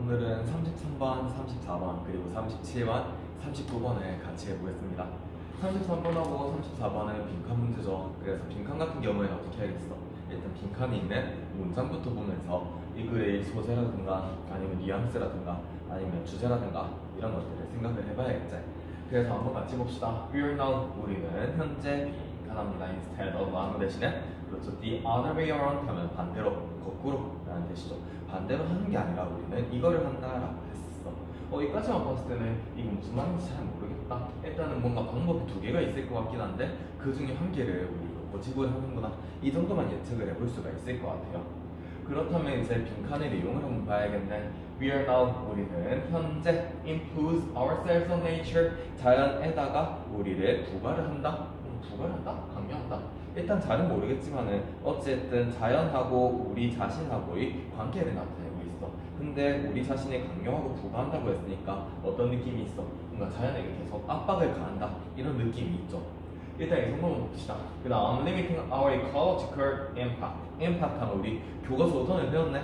오늘은 33번, 34번, 그리고 37번, 39번을 같이 해보겠습니다. 33번하고 34번은 빈칸 문제죠. 그래서 빈칸 같은 경우에는 어떻게 하겠어? 일단 빈칸이 있는 문장부터 보면서 이 글의 소재라든가 아니면 뉘앙스라든가 아니면 주제라든가 이런 것들을 생각을 해봐야겠지. 그래서 한번 같이 봅시다. We're now, 우리는 현재 빈칸합니다. Instead of 아무 대신에 그렇죠. The other way around 하면 반대로, 거꾸로 라는 뜻이죠. 반대로 하는 게 아니라 우리는 이거를 한다라고 했어. 여기까지만 봤을 때는 이게 무슨 말인지 잘 모르겠다. 일단은 뭔가 방법이 두 개가 있을 것 같긴 한데 그 중에 한 개를 우리가 고집을 하는구나. 이 정도만 예측을 해볼 수가 있을 것 같아요. 그렇다면 이제 빈칸의 내용을 한번 봐야겠네. We are now, 우리는 현재 impose ourselves on nature, 자연에다가 우리를 부과를 한다? 부과한다? 강요한다? 일단 잘은 모르겠지만은 어쨌든 자연하고 우리 자신하고의 관계를 나타내고 있어. 근데 우리 자신을 강요하고 부과한다고 했으니까 어떤 느낌이 있어? 뭔가 자연에게 계속 압박을 가한다 이런 느낌이 있죠. 일단 이 정도만 봅시다. 그 다음 limiting our ecological impact. impact하면 우리 교과서 5번을 배웠네?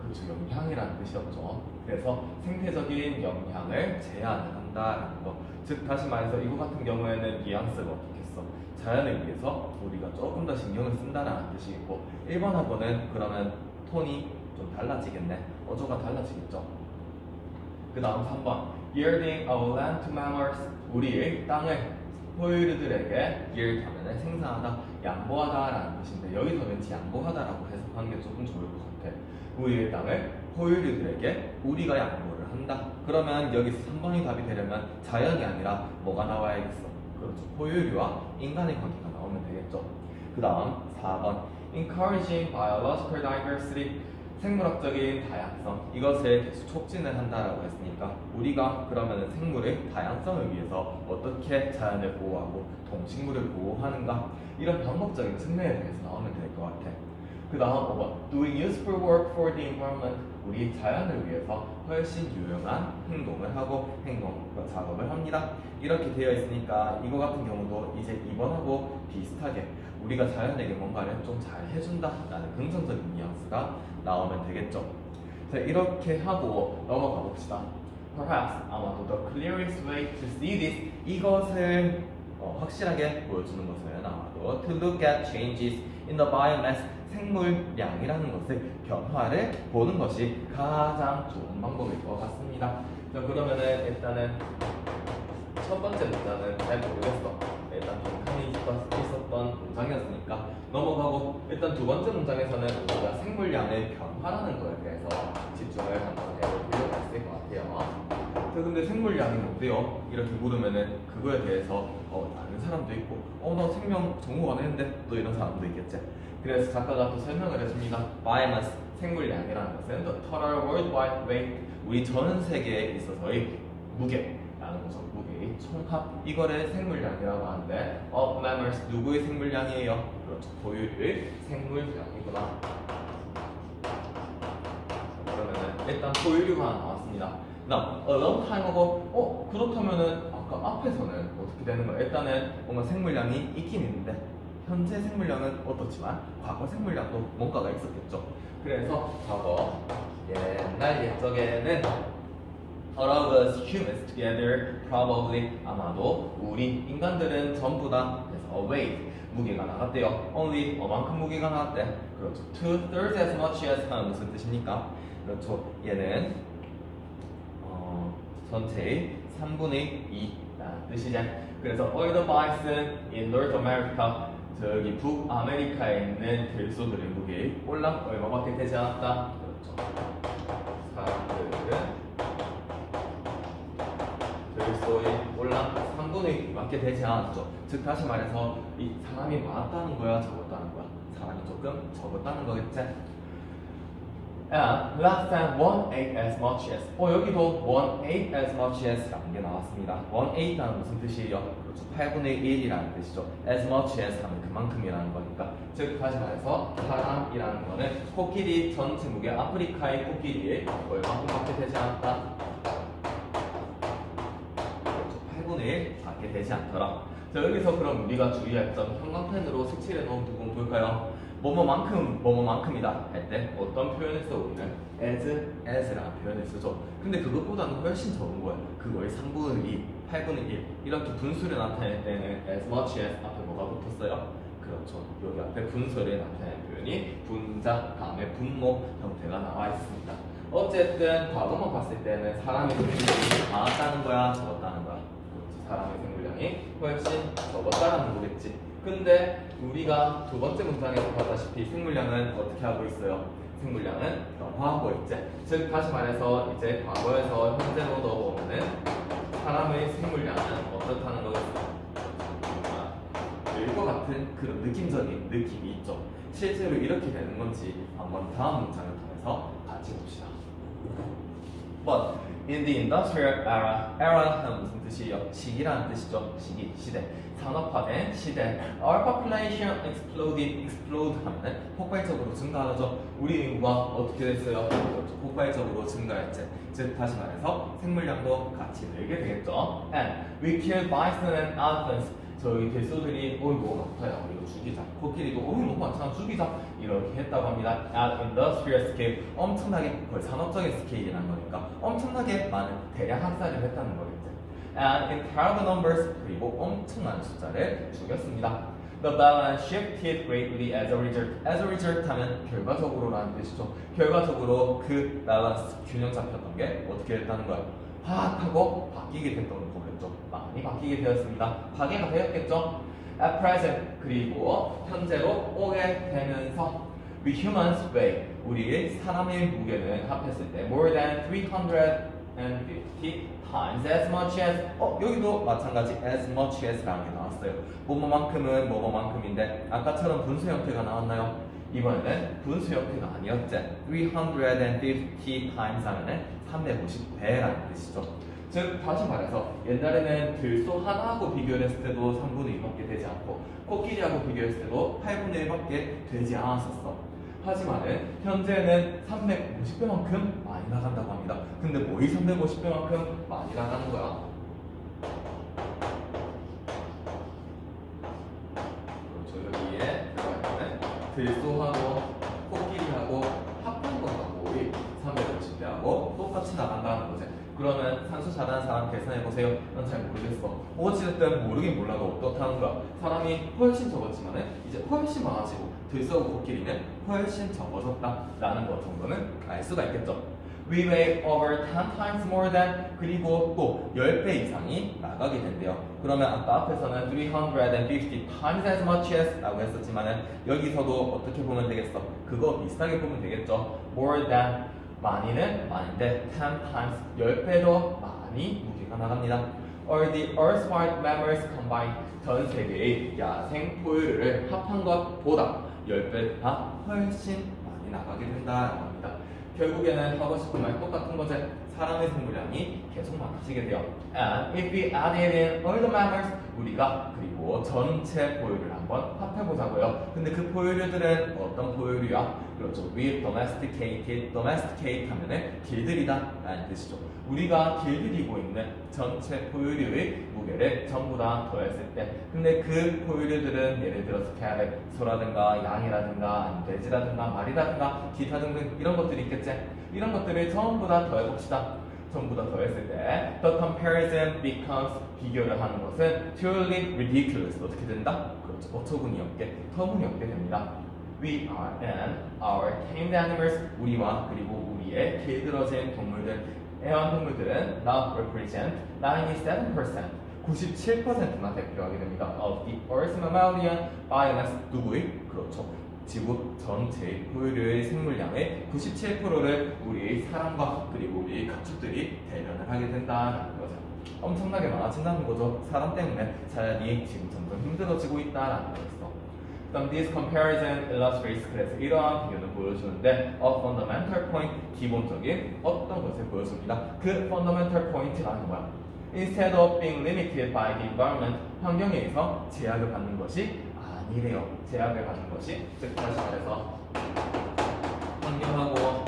그렇죠. 영향이라는 뜻이었죠. 그래서 생태적인 영향을 제한을 한다라는 거. 즉 다시 말해서 이거 같은 경우에는 뉘앙스가 어떻게 했어? 자연을 위해서 우리가 조금 더 신경을 쓴다라는 뜻이겠고 1번하고는 그러면 톤이 좀 달라지겠네. 어조가 달라지겠죠. 그 다음 3번 yielding our land to mammals. 우리의 땅을 포유류들에게 yield 하면 생산하다, 양보하다라는 뜻인데 여기서 왠지 양보하다라고 해석하는 게 조금 좋을 것 같아. 우리의 땅을 포유류들에게 우리가 양보를 한다. 그러면 여기서 3번이 답이 되려면 자연이 아니라 뭐가 나와야겠어? 그렇죠. 포유류와 인간의 관계가 나오면 되겠죠. 그 다음 4번 encouraging biological diversity. 생물학적인 다양성, 이것을 계속 촉진을 한다라고 했으니까 우리가 그러면 생물의 다양성을 위해서 어떻게 자연을 보호하고 동식물을 보호하는가 이런 방법적인 측면에 대해서 나오면 될 것 같아. 그 다음 5번 doing useful work for the environment. 우리 자연을 위해서 훨씬 유용한 행동을 하고 작업을 합니다. 이렇게 되어 있으니까 이거 같은 경우도 이제 2번하고 비슷하게 우리가 자연에게 뭔가를 좀 잘 해준다라는 긍정적인 뉘앙스가 나오면 되겠죠. 자, 이렇게 하고 넘어가 봅시다. Perhaps 아마도 the clearest way to see this, 이것을 확실하게 보여주는 것은 아마도 to look at changes in the biomass, 생물량이라는 것을 변화를 보는 것이 가장 좋은 방법일 것 같습니다. 자, 그러면은 일단은 첫 번째 문장은 잘 모르겠어. 일단 빈칸이 있었던 문장이었으니까 넘어가고 일단 두 번째 문장에서는 우리가 생물량의 변화라는 거에 대해서 집중을 한번 해볼 필요가 있을 것 같아요. 근데 생물량이 뭔데요? 이렇게 물으면은 그거에 대해서 아는 사람도 있고 나 생명 전공 안 했는데 또 이런 사람도 있겠지. 그래서 작가가 또 설명을 해줍니다. biomass, 생물량이라는 것은 the total worldwide weight, 우리 전 세계에 있어서의 무게라는 거죠. 무게의 총합, 이거를 생물량이라고 하는데 of mammals, 누구의 생물량이에요? 그렇죠. 포유류의 생물량이구나. 그러면은 일단 포유류가 하나 나왔습니다. 나 along time하고 그렇다면은 아까 앞에서는 어떻게 되는 거야? 일단은 뭔가 생물량이 있긴 있는데 현재 생물량은 어떻지만 과거 생물량도 뭔가가 있었겠죠. 그래서 과거 옛날 옛적에는 all of us humans together probably, 아마도 우리 인간들은 전부 다 그래서 a weight, 무게가 나갔대요. only 어만큼 무게가 나갔대. 그렇죠. 2/3 as much as 하는 무슨 뜻입니까? 그렇죠. 얘는 전체의 3분의 2라는 뜻이죠. 그래서 all the bison in North America, 저기 북아메리카에 있는 들소들의 무게의 올라 얼마밖에 되지 않았다. 그렇죠. 사람들은 들소의 올라 3분의 2밖에 되지 않았죠. 즉 다시 말해서 이 사람이 많았다는 거야, 적었다는 거야? 사람이 조금 적었다는 거겠지? And less than 1/8 as much as. 여기도 1/8 as much as 라는 게 나왔습니다. 1/8라는 무슨 뜻이에요? 그렇죠. 8분의 1이라는 뜻이죠. as much as 하면 그만큼이라는 거니까. 즉 다시 말해서 사람이라는 거는 코끼리 전체 무게, 아프리카의 코끼리의 얼마큼밖에 되지 않았다. 그렇죠. 8분의 1밖에 되지 않더라. 자, 여기서 그럼 우리가 주의할 점 형광펜으로 색칠해 놓은 부분 볼까요? 뭐뭐만큼이다 할 때 어떤 표현을 써 우리는 as라는 표현을 쓰죠. 근데 그것보다는 훨씬 적은 거예요. 그거의 3분의 2, 8분의 1 이렇게 분수를 나타낼 때는 as much as 앞에 뭐가 붙었어요? 그렇죠. 여기 앞에 분수를 나타내는 표현이 분자 다음에 분모 형태가 나와 있습니다. 어쨌든 과거만 봤을 때는 사람의 생물량이 많았다는 거야, 적었다는 거야? 그렇지. 사람의 생물량이 훨씬 적었다는 거겠지. 근데 우리가 두 번째 문장에서 봤다시피 생물량은 어떻게 하고 있어요? 생물량은 변화하고 있지. 즉 다시 말해서 이제 과거에서 현재로 넣어보면은 사람의 생물량은 어떻다는 거겠어? 일과 같은 그런 느낌적인 느낌이 있죠. 실제로 이렇게 되는 건지 한번 다음 문장을 통해서 같이 봅시다. But in the industrial era는 무슨 뜻이에요? 시기라는 뜻이죠. 시기, 시대. 산업화된 시대. Our population explode 하면은 폭발적으로 증가하죠. 우리 인구가 어떻게 됐어요? 폭발적으로 증가했지. 즉 다시 말해서 생물량도 같이 늘게 되겠죠. And we kill bison and elephants. 저희 대소들이 너무 많다야 이거 죽이자. 코끼리도 너무 많잖아 죽이자. 이렇게 했다고 합니다. At industrial scale 엄청나게 거의 산업적인 스케일이라는 거니까 엄청나게 많은 대량 학살을 했다는 거겠죠. And in terrible numbers 그리고 엄청난 숫자를 죽였습니다. The balance shifted greatly as a result. As a result 하면 결과적으로라는 뜻이죠. 결과적으로 그 밸런스 균형 잡혔던 게 어떻게 됐다는 거예요? 하고 바뀌게 됐던 거겠죠. 많이 바뀌게 되었습니다. 파괴가 되었겠죠. At present 그리고 현재로 오게 되면서 we humans weigh 우리 사람의 무게는 합했을 때 more than 350 times as much as 여기도 마찬가지 as much as라는 게 나왔어요. 뭐뭐만큼은 뭐뭐만큼인데 아까처럼 분수 형태가 나왔나요? 이번에는 분수 형태가 아니었지. 350 times 하면은 350배라는 뜻이죠. 즉 다시 말해서 옛날에는 들소 하나하고 비교를 했을 때도 3분의 2밖에 되지 않고 코끼리하고 비교했을 때도 8분의 1밖에 되지 않았었어. 하지만은 현재는 350배만큼 많이 나간다고 합니다. 근데 뭐이 350배만큼 많이 나가는 거야? 그렇죠. 여기에 들어가면 들소하고 코끼리하고 합한 것하고 우리 350배하고 똑같이 나간다는 거지. 그러면 산수 잘하는 사람 계산해보세요. 난 잘 모르겠어. 어찌됐든 모르긴 몰라도 어떻다는 거야. 사람이 훨씬 적었지만은 이제 훨씬 많아지고 들쏘고 코끼리는 훨씬 적어졌다 라는 것 정도는 알 수가 있겠죠. We weigh over 10 times more than 그리고 또 10배 이상이 나가게 된대요. 그러면 아까 앞에서는 350 times as much as 라고 했었지만은 여기서도 어떻게 보면 되겠어? 그거 비슷하게 보면 되겠죠. More than 많이는 많은데 10 times 10배도 많이 무게가 나갑니다. Or the Earth-wide mammals combined 전 세계의 야생 포유류를 합한 것보다 10배가 훨씬 많이 나가게 된다고 합니다. 결국에는 하고 싶은 말 똑같은 거지. 사람의 생물량이 계속 많아지게 돼요. And if we added in all the mammals 우리가 그리고 전체 포유류를 한번 합해보자고요. 근데 그 포유류들은 어떤 포유류야? 그렇죠. We domesticate 하면은 길들이다 라는 뜻이죠. 우리가 길들이고 있는 전체 포유류의 무게를 전부 다 더했을 때 근데 그 포유류들은 예를 들어서 cat, 소라든가 양이라든가 돼지라든가 말이라든가 기타 등등 이런 것들이 있겠지. 이런 것들을 전부 다 더해봅시다. 전부 다 더했을 때 the comparison becomes 비교를 하는 것은 truly ridiculous 어떻게 된다? 그렇죠. 어처구니 없게 터무니없게 됩니다. We are and our tamed animals 우리와 그리고 우리의 길들어진 동물들 애완동물들은 now represent 97% 97%나 대표하게 됩니다. of the Earth's mammalian biomass 누구의? 그렇죠. 지구 전체의 포유류의 생물량의 97%를 우리의 사람과 그리고 우리의 가축들이 대변을 하게 된다는 거죠. 엄청나게 많아진다는 거죠. 사람 때문에 자연이 지금 점점 힘들어지고 있다는 거였어. 그럼 this comparison illustrates 그래서 이러한 비교는 보여주는데 a fundamental point 기본적인 어떤 것을 보여줍니다. 그 fundamental point라는 거야. Instead of being limited by the environment 환경에 의해서 제약을 받는 것이 아니래요. 제약을 받는 것이 즉 다시 말해서 환경하고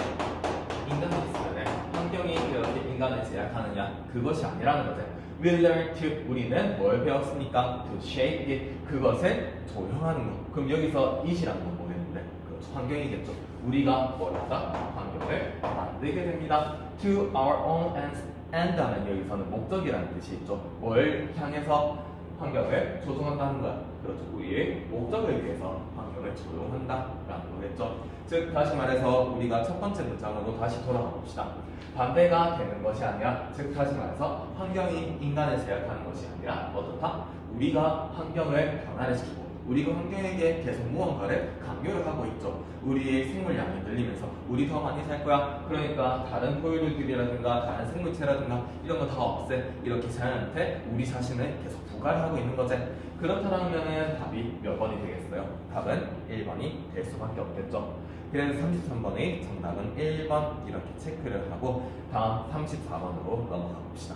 인간이 있으면 환경이 이렇게 인간 인간을 제약하느냐 그것이 아니라는 거죠. We learn to 우리는 뭘 배웠습니까? To shape it 그것을 조형하는 거. 그럼 여기서 it이라는 건 뭐겠는데? 그렇죠. 환경이겠죠. 우리가 뭘 한다? 환경을 만들게 됩니다. To our own ends. and 하면 여기서는 목적이라는 뜻이 있죠. 뭘 향해서 환경을 조성한다는 거야. 그렇죠. 우리의 목적을 위해서 환경을 조성한다라는 거겠죠. 즉 다시 말해서 우리가 첫 번째 문장으로 다시 돌아가 봅시다. 반대가 되는 것이 아니라 즉 다시 말해서 환경이 인간을 제약하는 것이 아니라 어떻다? 우리가 환경을 변화를 시키고 우리가 환경에게 계속 무언가를 강요를 하고 있죠. 우리의 생물량이 늘리면서 우리 더 많이 살 거야. 그러니까 다른 포유류들이라든가 다른 생물체라든가 이런 거 다 없애. 이렇게 자연한테 우리 자신을 계속 부과를 하고 있는 거지. 그렇다면 답이 몇 번이 되겠어요? 답은 1번이 될 수밖에 없겠죠. 그래서 33번의 정답은 1번 이렇게 체크를 하고 다음 34번으로 넘어가 봅시다.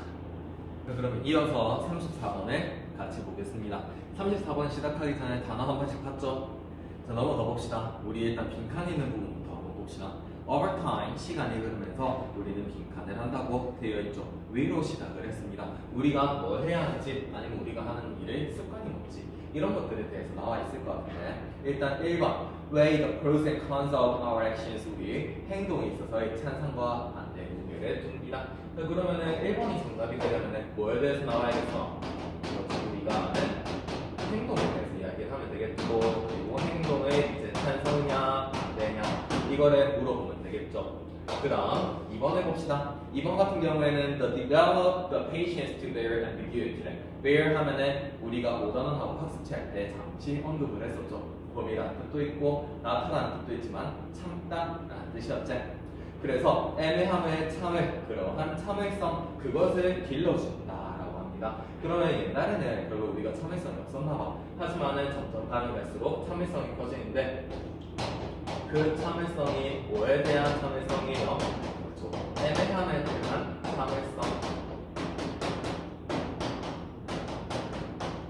그러면 이어서 34번을 같이 보겠습니다. 34번 시작하기 전에 단어 한 번씩 봤죠? 자, 넘어가 봅시다. 우리 일단 빈칸 있는 부분부터 한번 봅시다. Over time, 시간이 흐르면서 우리는 빈칸을 한다고 되어 있죠. 위로 시작을 했습니다. 우리가 뭘 해야 하는지 아니면 우리가 하는 일의 습관이 뭔지 이런 것들에 대해서 나와 있을 것 같은데 일단 1번 Weigh the pros and cons of our actions 우리 행동에 있어서의 찬성과 반대 무게를 둡니다. 그러면은 1번이 정답이 되려면 뭐에 대해서 나와야겠어? 우리가 하는 행동에 대해서 이야기를 하면 되겠고 그리고 행동의 이제 찬성이냐 반대냐 이거를 물어보면 되겠죠. 그 다음 2번 해봅시다. 2번 같은 경우에는 the develop the patience to bear ambiguity. bear 하면은 우리가 오단원하고 학습체할 때 잠시 언급을 했었죠. 범위라는 뜻도 있고 나타나는 뜻도 있지만 참다라는 뜻이었지. 그래서 애매함을 참을 그러한 참을성 그것을 길러준다라고 합니다. 그러면 옛날에는 별로 우리가 참을성이 없었나봐. 하지만은 점점 가면 갈수록 참을성이 커지는데 그 참을성이 뭐에 대한 참을성이에요? 그렇죠. 애매함에 대한 참을성.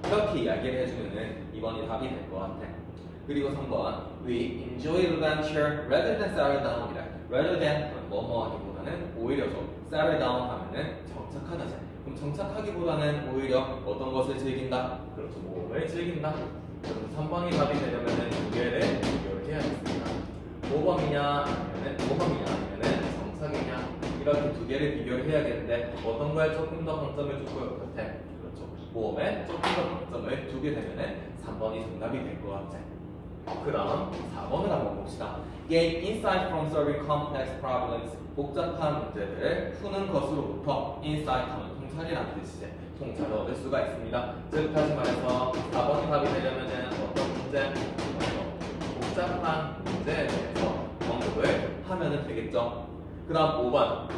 이렇게 이야기를 해주면은 2번이 답이 될 것 같아. 그리고 3번 We enjoy adventure rather than settle down이라. rather than 뭐뭐 하기보다는 오히려죠. settle down 하면은 정착하다지. 그럼 정착하기보다는 오히려 어떤 것을 즐긴다? 그렇죠. 모험을 즐긴다. 그럼 3번이 답이 되려면은 두 개를 비교를 해야겠습니다. 모범이냐 아니면은 모범이냐 아니면은 정착이냐 이렇게 두 개를 비교를 해야겠는데 어떤 거에 조금 더 방점을 줄 것 같아? 그렇죠. 모험에 조금 더 방점을 두게 되면은 3번이 정답이 될 것 같아. 그 다음 4번을 한번 봅시다. Gain insight from solving complex problems. 복잡한 문제들을 푸는 것으로부터 insight 하면 통찰이라는 뜻이지. 통찰을 얻을 수가 있습니다. 즉 다시 말해서 4번이 답이 되려면은 어떤 문제? 복잡한 문제에 대해서 언급을 하면은 되겠죠. 그 다음 5번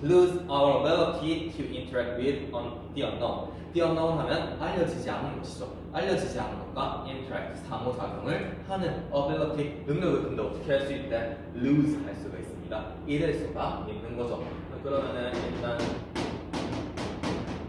Lose our ability to interact with the unknown. The unknown 하면 알려지지 않은 것이죠. 알려지지 않은 것과 interact, 상호작용을 하는 ability, 능력을 근데 어떻게 할 수 있대? lose 할 수가 있습니다. 잃을 수가 있는 거죠. 그러면은 일단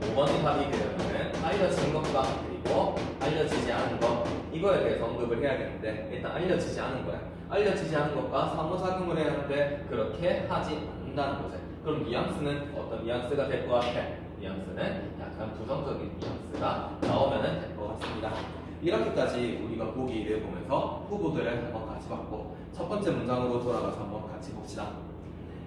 5번이 답이 되려면 알려진 것과 그리고 알려지지 않은 것 이거에 대해서 언급을 해야겠는데 일단 알려지지 않은 거야. 알려지지 않은 것과 상호작용을 해야 하는데 그렇게 하지 않는다는 거지. 그럼 뉘앙스는 어떤 뉘앙스가 될 것 같아? 뉘앙스는 약간 부정적인 뉘앙스가 나오면 될 것 같습니다. 이렇게까지 우리가 보기를 보면서 후보들을 한번 같이 봤고 첫 번째 문장으로 돌아가서 한번 같이 봅시다.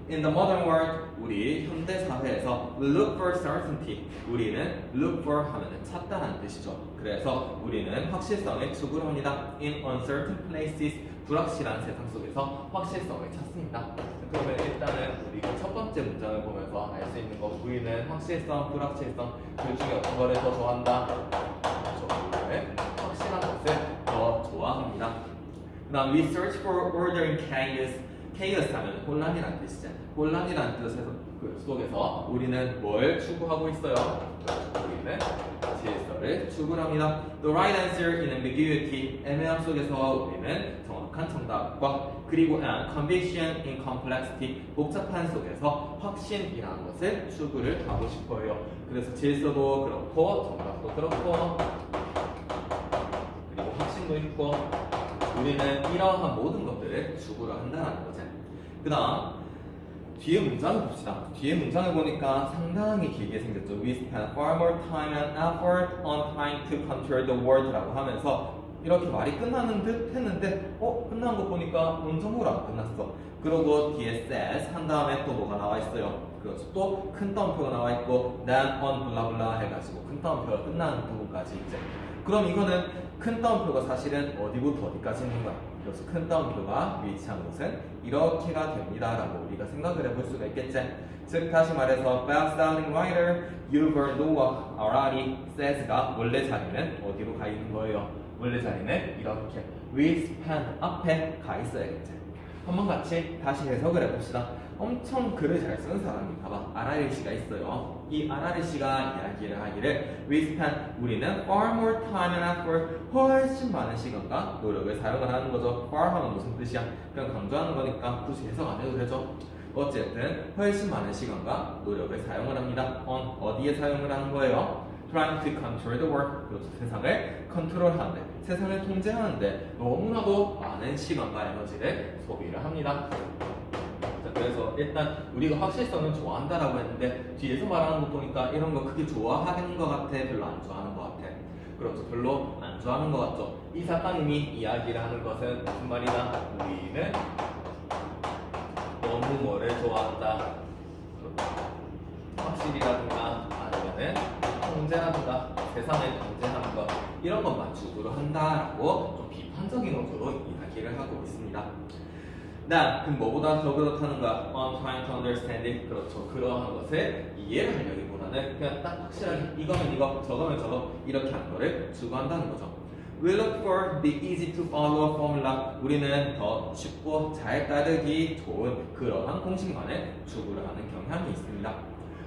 In the modern world, 우리 현대 사회에서 we look for certainty. 우리는 look for 하면은 찾다라는 뜻이죠. 그래서 우리는 확실성을 추구합니다. In uncertain places, 불확실한 세상 속에서 확실성을 찾습니다. 그러면 일단은 우리가 첫 번째 문장을 보면서 알 수 있는 거 우리는 확실성, 불확실성 둘 중에 어떤 거를 더 좋아한다? 우리는 확실한 것을 더 좋아합니다. 그다음 we search for order in chaos. chaos 하면 혼란이라는 뜻이죠. 혼란이라는 뜻에서 그 속에서 우리는 뭘 추구하고 있어요? 우리는 질서를 추구합니다. The right answer in ambiguity. 애매함 속에서 우리는 정확한 정답과 그리고 conviction in complexity. 복잡한 속에서 확신이라는 것을 추구를 하고 싶어요. 그래서 질서도 그렇고 정답도 그렇고 그리고 확신도 있고 우리는 이러한 모든 것들을 추구를 한다는 거죠. 그 다음 뒤에 문장을 봅시다. 뒤에 문장을 보니까 상당히 길게 생겼죠. We spent far more time and effort on trying to control the world라고 하면서 이렇게 말이 끝나는 듯 했는데 끝난 거 보니까 문장으로 안 끝났어. 그리고 뒤에 says 한 다음에 또 뭐가 나와 있어요. 그렇죠. 또 큰 따옴표가 나와 있고 then on 블라블라 해가지고 큰 따옴표가 끝나는 부분까지 이제. 그럼 이거는 큰 따옴표가 사실은 어디부터 어디까지 있는 거야. 그래서 큰 따옴표가 위치한 곳은 이렇게가 됩니다라고 우리가 생각을 해볼 수가 있겠지. 즉 다시 말해서 best-selling writer 유버 노아 아라리 says가 원래 자리는 어디로 가 있는 거예요? 원래 자리는 이렇게 we spend 앞에 가 있어야겠지. 한번 같이 다시 해석을 해봅시다. 엄청 글을 잘 쓰는 사람인가 봐. 아라리 씨가 있어요. 이 아라리 씨가 이야기를 하기를 we spend 우리는 far more time and effort 훨씬 많은 시간과 노력을 사용을 하는 거죠. far 하면 무슨 뜻이야? 그냥 강조하는 거니까 굳이 해석 안 해도 되죠. 어쨌든 훨씬 많은 시간과 노력을 사용을 합니다. on 어디에 사용을 하는 거예요? trying to control the world. 그렇죠. 세상을 컨트롤하는데, 세상을 통제하는데 너무나도 많은 시간과 에너지를 소비를 합니다. 자, 그래서 일단 우리가 확실성은 좋아한다라고 했는데 뒤에서 말하는 거 보니까 이런 거 크게 좋아하는 것 같아? 별로 안 좋아하는 것 같아? 그렇죠. 별로 안 좋아하는 것 같죠. 이 작가님이 이야기를 하는 것은 무슨 말이다? 우리는 너무 뭐를 좋아한다. 확실이라든가 아니면은 통제라든가 세상을 통제하는 것 이런 것만 주구로 한다라고 좀 비판적인 어조로 이야기를 하고 있습니다. 그럼 뭐보다 더 그렇다는 거야? On trying to understand it. 그렇죠. 그러한 것을 이해를 하려기보다는 그냥 딱 확실하게 이거면 이거, 저거면 저거 이렇게 하는 거를 추구한다는 거죠. We look for the easy to follow formula. 우리는 더 쉽고 잘 따르기 좋은 그러한 공식만을 추구를 하는 경향이 있습니다.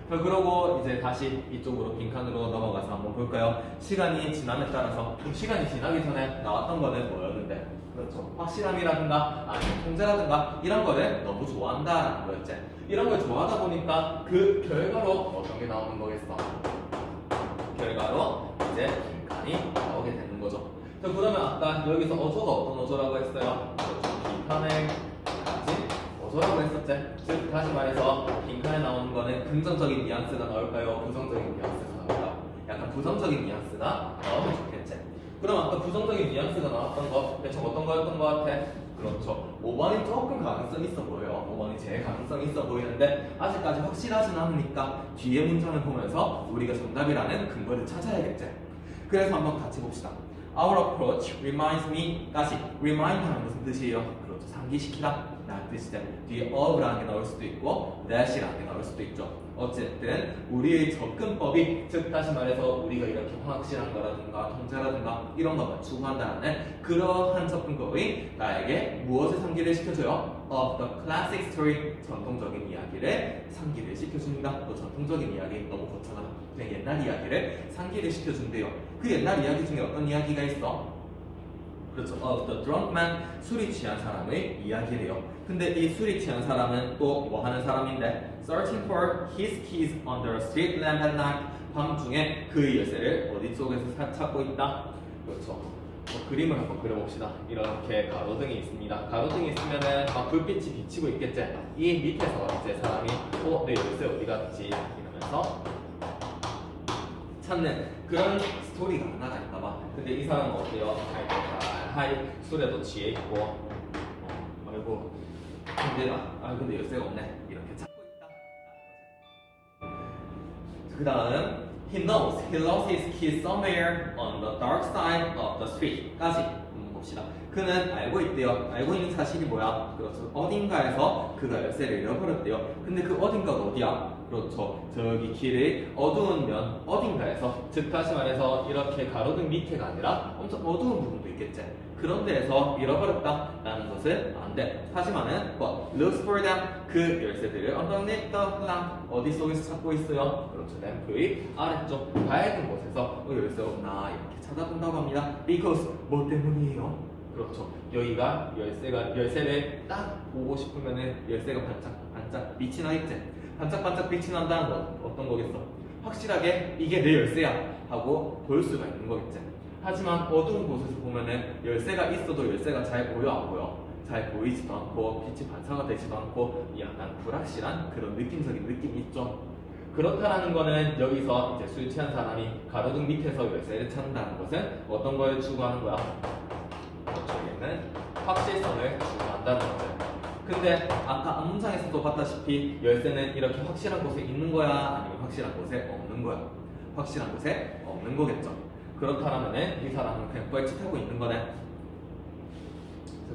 자, 그러고 이제 다시 이쪽으로 빈칸으로 넘어가서 한번 볼까요? 시간이 지남에 따라서 시간이 지나기 전에 나왔던 거는 뭐였는데? 그렇죠. 확실함이라든가 아니면 통제라든가 이런 거를 너무 좋아한다라는 거였지. 이런 걸 좋아하다 보니까 그 결과로 어떤 게 나오는 거겠어? 결과로 이제 빈칸이 나오게 되는 거죠. 자, 그러면 아까 여기서 어조가 어떤 어조라고 했어요? 빈칸을 가진 어조라고 했었지. 즉 다시 말해서 빈칸에 나오는 거는 긍정적인 뉘앙스가 나올까요? 부정적인 뉘앙스가 나올까? 약간 부정적인 뉘앙스가 나오면 좋겠지. 그럼 아까 부정적인 뉘앙스가 나왔던 거 대충 어떤 거였던 거 같아? 그렇죠. 5번이 조금 가능성이 있어 보여요. 5번이 제일 가능성이 있어 보이는데 아직까지 확실하진 않으니까 뒤에 문장을 보면서 우리가 정답이라는 근거를 찾아야겠지. 그래서 한번 같이 봅시다. Our approach reminds me. 다시 remind 하는 무슨 뜻이에요? 그렇죠. 상기시키다 라는 뜻이죠. 뒤에 of라는 게 나올 수도 있고 that이라는 게 나올 수도 있죠. 어쨌든 우리의 접근법이 즉 다시 말해서 우리가 이렇게 확실한 거라든가 통제라든가 이런 것만 추구한다는 그러한 접근법이 나에게 무엇을 상기를 시켜줘요? Of the classic story. 전통적인 이야기를 상기를 시켜줍니다. 또 전통적인 이야기 너무 거창하다. 그냥 옛날 이야기를 상기를 시켜준대요. 그 옛날 이야기 중에 어떤 이야기가 있어? 그렇죠. Of the drunk man. 술이 취한 사람의 이야기래요. 근데 이 술이 취한 사람은 또 뭐 하는 사람인데? Searching for his keys under a street lamp at night. 밤중에 그의 열쇠를 어디 쪽에서 찾고 있다? 그렇죠. 그림을 한번 그려봅시다. 이렇게 가로등이 있습니다. 가로등이 있으면은 막 불빛이 비치고 있겠지. 이 밑에서 이제 사람이 내 열쇠 어디 갔지? 이러면서 찾는 그런 스토리가 하나가 있나봐. 근데 이 사람은 어때요? 하이 술에도 취해 있고 아이고 힘들다. 근데 열쇠가 없네. 이렇게 찾고 있다. 그 다음 he lost his keys somewhere on the dark side of the street까지 봅시다. 그는 알고 있대요. 알고 있는 사실이 뭐야? 그렇죠. 어딘가에서 그가 열쇠를 잃어버렸대요. 근데 그 어딘가가 어디야? 그렇죠. 저기 길이 어두운 면 어딘가에서, 즉 다시 말해서 이렇게 가로등 밑에가 아니라 엄청 어두운 부분도 있겠지. 그런 데에서 잃어버렸다라는 것은 안 돼. 하지만은 looks for them. 그 열쇠들을 underneath the lamp. 어디 속에서 찾고 있어요? 그렇죠. 램프의 아래쪽 밝은 곳에서 열쇠 없나 이렇게 찾아본다고 합니다. Because 뭐 때문이에요? 그렇죠. 여기가 열쇠를 딱 보고 싶으면은 열쇠가 반짝반짝 빛이 나겠지. 반짝반짝 빛이 난다는 건 어떤 거겠어? 확실하게 이게 내 열쇠야 하고 볼 수가 있는 거겠지. 하지만 어두운 곳에서 보면은 열쇠가 있어도 열쇠가 잘 보여 안 보여? 잘 보이지도 않고 빛이 반사가 되지도 않고 약간 불확실한 그런 느낌적인 느낌이 있죠. 그렇다라는 거는 여기서 이제 술 취한 사람이 가로등 밑에서 열쇠를 찾는다는 것은 어떤 걸 추구하는 거야? 저쪽에는 확실성을 추구한다는 거죠. 근데 아까 앞문장에서도 봤다시피 열쇠는 이렇게 확실한 곳에 있는 거야? 아니면 확실한 곳에 없는 거야? 확실한 곳에 없는 거겠죠. 그렇다면은 이 사람은 그냥 뻘짓하고 있는 거네.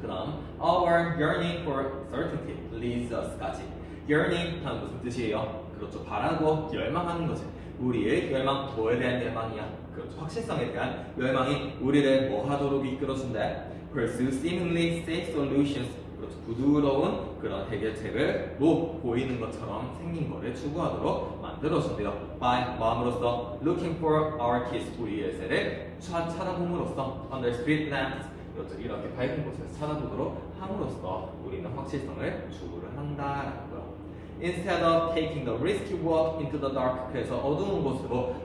그 다음 Our yearning for certainty leads us까지. yearning 하는 무슨 뜻이에요? 그렇죠. 바라고 열망하는 거지. 우리의 열망, 뭐에 대한 열망이야? 그렇죠. 확실성에 대한 열망이 우리를 뭐 하도록 이끌어준대? Pursue seemingly safe solutions. 그렇죠. 부드러운 그런 해결책을 보이는 것처럼 생긴 거를 추구하도록 만들어준대요. By 마음으로써 looking for our keys. 우리 열쇠를 찾아봄으로써 under street lamps. 그렇죠. 이렇게 밝은 곳에서 찾아보도록 함으로써 우리는 확실성을 추구를 한다라는 거예요. Instead of taking the risky walk into the dark, 그래서 어두운 곳으로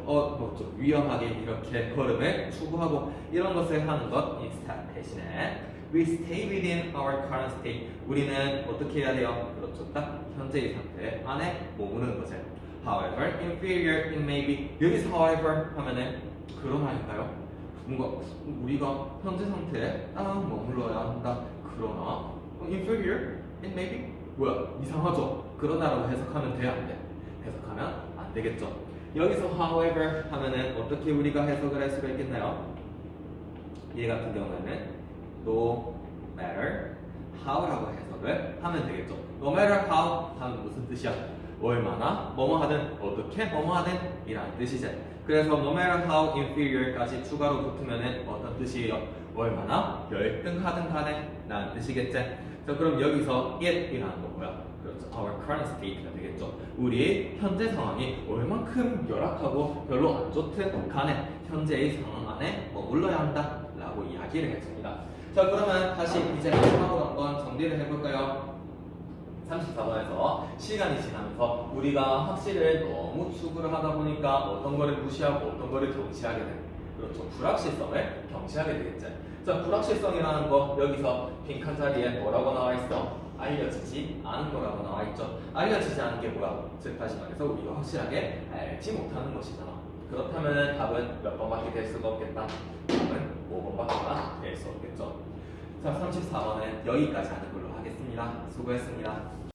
좀 위험하게 이렇게 걸음을 추구하고 이런 것을 하는 것 instead 대신에 we stay within our current state. 우리는 어떻게 해야 돼요? 그렇죠. 딱 현재의 상태 안에 머무르는 거죠. However, inferior it may be. 여기서 however 하면은 그러나인가요? 뭔가 우리가 현재 상태에 딱 머물러야 한다. 그러나 inferior it may be 뭐야? 이상하죠? 그러나라고 해석하면 돼? 안 돼? 해석하면 안 되겠죠. 여기서 however 하면은 어떻게 우리가 해석을 할 수가 있겠나요? 얘 같은 경우에는 no matter how라고 해석을 하면 되겠죠. no matter how 하면 무슨 뜻이야? 얼마나 뭐뭐 하든 어떻게 뭐뭐 하든 이라는 뜻이지. 그래서 no matter how inferior까지 추가로 붙으면은 어떤 뜻이에요? 얼마나 열등하든 간에 라는 뜻이겠지. 자, 그럼 여기서 it이라는 거 뭐야? 그렇죠. Our current state가 되겠죠. 우리의 현재 상황이 얼만큼 열악하고 별로 안 좋든 간에 현재의 상황 안에 머물러야 한다 라고 이야기를 했습니다. 자, 그러면 다시 이제 마지막으로 한번 정리를 해볼까요? 34번에서 시간이 지나면서 우리가 확실을 너무 추구를 하다 보니까 어떤 거를 무시하고 어떤 거를 경시하게 되는, 그렇죠. 불확실성을 경시하게 되겠죠. 자, 불확실성이라는 거 여기서 빈칸 자리에 뭐라고 나와 있어? 알려지지 않은 거라고 나와 있죠. 알려지지 않은 게 뭐야? 즉 다시 말해서 우리가 확실하게 알지 못하는 것이잖아. 그렇다면 답은 몇 번밖에 될 수가 없겠다. 답은 5번밖에 될 수 없겠죠. 자, 34번은 여기까지 하는 걸로 하겠습니다. 수고했습니다.